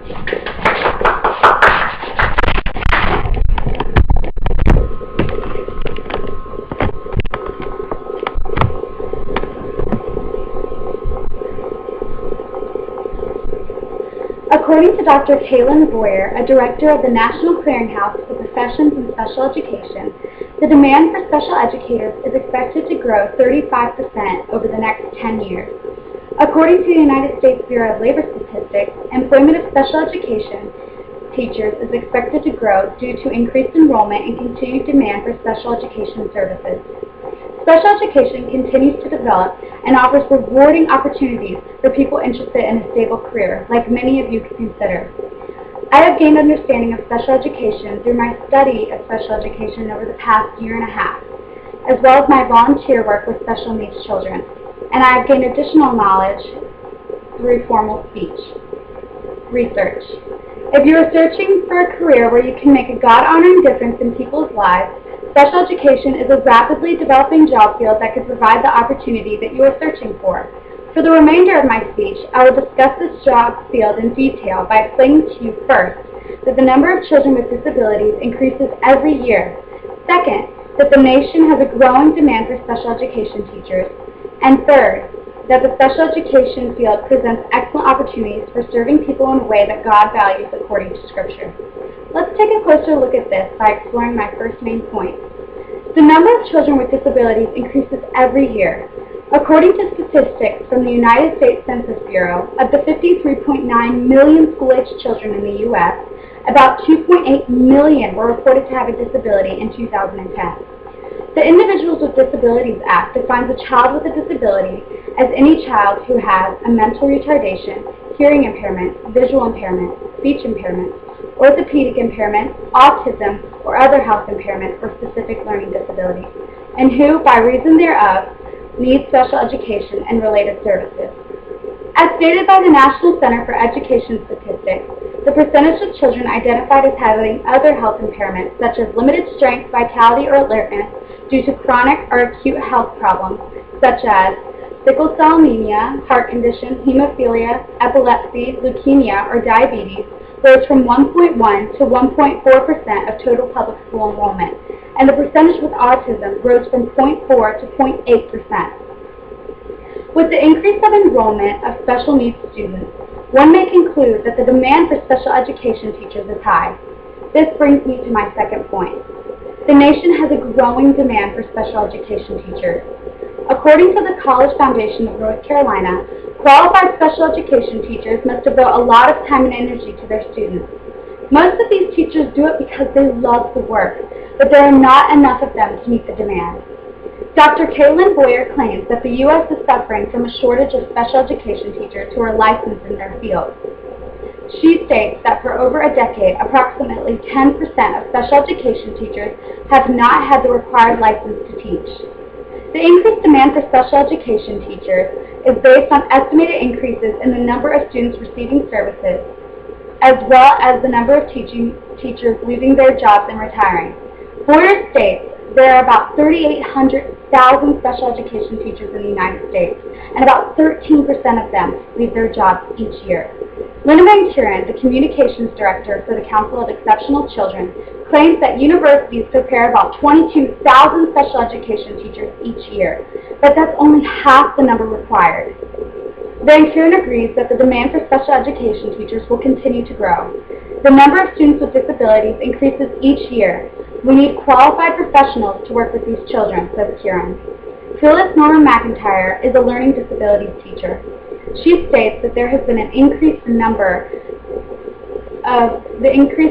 According to Dr. Kaylin Boyer, a director of the National Clearinghouse for Professions in Special Education, the demand for special educators is expected to grow 35% over the next 10 years. According to the United States Bureau of Labor Statistics, employment of special education teachers is expected to grow due to increased enrollment and continued demand for special education services. Special education continues to develop and offers rewarding opportunities for people interested in a stable career, like many of you could consider. I have gained understanding of special education through my study of special education over the past year and a half, as well as my volunteer work with special needs children, and I have gained additional knowledge through formal speech. Research. If you are searching for a career where you can make a God-honoring difference in people's lives, special education is a rapidly developing job field that could provide the opportunity that you are searching for. For the remainder of my speech, I will discuss this job field in detail by explaining to you first that the number of children with disabilities increases every year. Second, that the nation has a growing demand for special education teachers. And third, that the special education field presents excellent opportunities for serving people in a way that God values according to Scripture. Let's take a closer look at this by exploring my first main point. The number of children with disabilities increases every year. According to statistics from the United States Census Bureau, of the 53.9 million school-aged children in the U.S., about 2.8 million were reported to have a disability in 2010. The Individuals with Disabilities Act defines a child with a disability as any child who has a mental retardation, hearing impairment, visual impairment, speech impairment, orthopedic impairment, autism, or other health impairment or specific learning disability, and who, by reason thereof, need special education and related services. As stated by the National Center for Education Statistics, the percentage of children identified as having other health impairments, such as limited strength, vitality, or alertness due to chronic or acute health problems, such as sickle cell anemia, heart condition, hemophilia, epilepsy, leukemia, or diabetes, rose from 1.1 to 1.4% of total public school enrollment, and the percentage with autism rose from 0.4 to 0.8%. With the increase of enrollment of special needs students, one may conclude that the demand for special education teachers is high. This brings me to my second point. The nation has a growing demand for special education teachers. According to the College Foundation of North Carolina, qualified special education teachers must devote a lot of time and energy to their students. Most of these teachers do it because they love the work, but there are not enough of them to meet the demand. Dr. Kaylin Boyer claims that the U.S. is suffering from a shortage of special education teachers who are licensed in their field. She states that for over a decade, approximately 10% of special education teachers have not had the required license to teach. The increased demand for special education teachers is based on estimated increases in the number of students receiving services, as well as the number of teachers losing their jobs and retiring. Boyer states there are about 3,800,000 special education teachers in the United States, and about 13% of them leave their jobs each year. Linda Van Kuren, the Communications Director for the Council of Exceptional Children, claims that universities prepare about 22,000 special education teachers each year, but that's only half the number required. Van Kuren agrees that the demand for special education teachers will continue to grow. The number of students with disabilities increases each year. We need qualified professionals to work with these children, says Kuren. Phyllis Norman McIntyre is a learning disabilities teacher. She states that there has been an increased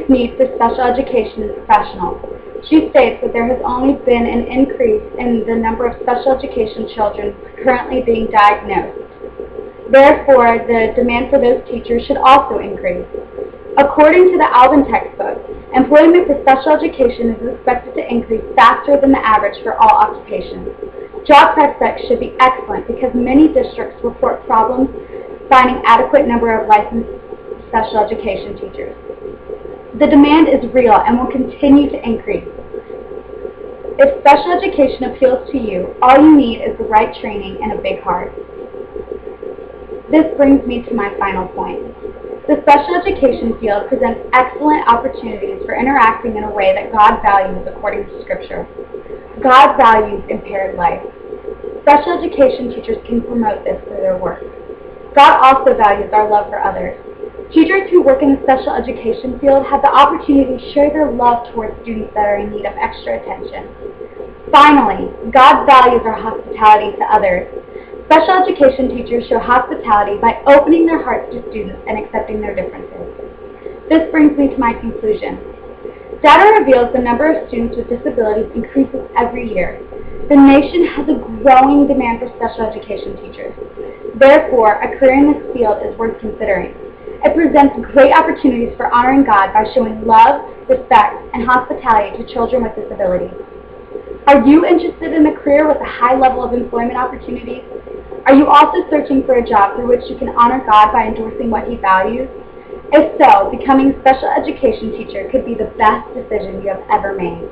need for special education professionals. She states that there has only been an increase in the number of special education children currently being diagnosed. Therefore, the demand for those teachers should also increase. According to the Alvin textbook, employment for special education is expected to increase faster than the average for all occupations. Job prospects should be excellent because many districts report problems finding adequate number of licensed special education teachers. The demand is real and will continue to increase. If special education appeals to you, all you need is the right training and a big heart. This brings me to my final point. The special education field presents excellent opportunities for interacting in a way that God values according to Scripture. God values impaired life. Special education teachers can promote this through their work. God also values our love for others. Teachers who work in the special education field have the opportunity to share their love towards students that are in need of extra attention. Finally, God values our hospitality to others. Special education teachers show hospitality by opening their hearts to students and accepting their differences. This brings me to my conclusion. Data reveals the number of students with disabilities increases every year. The nation has a growing demand for special education teachers. Therefore, a career in this field is worth considering. It presents great opportunities for honoring God by showing love, respect, and hospitality to children with disabilities. Are you interested in a career with a high level of employment opportunities? Are you also searching for a job through which you can honor God by endorsing what He values? If so, becoming a special education teacher could be the best decision you have ever made.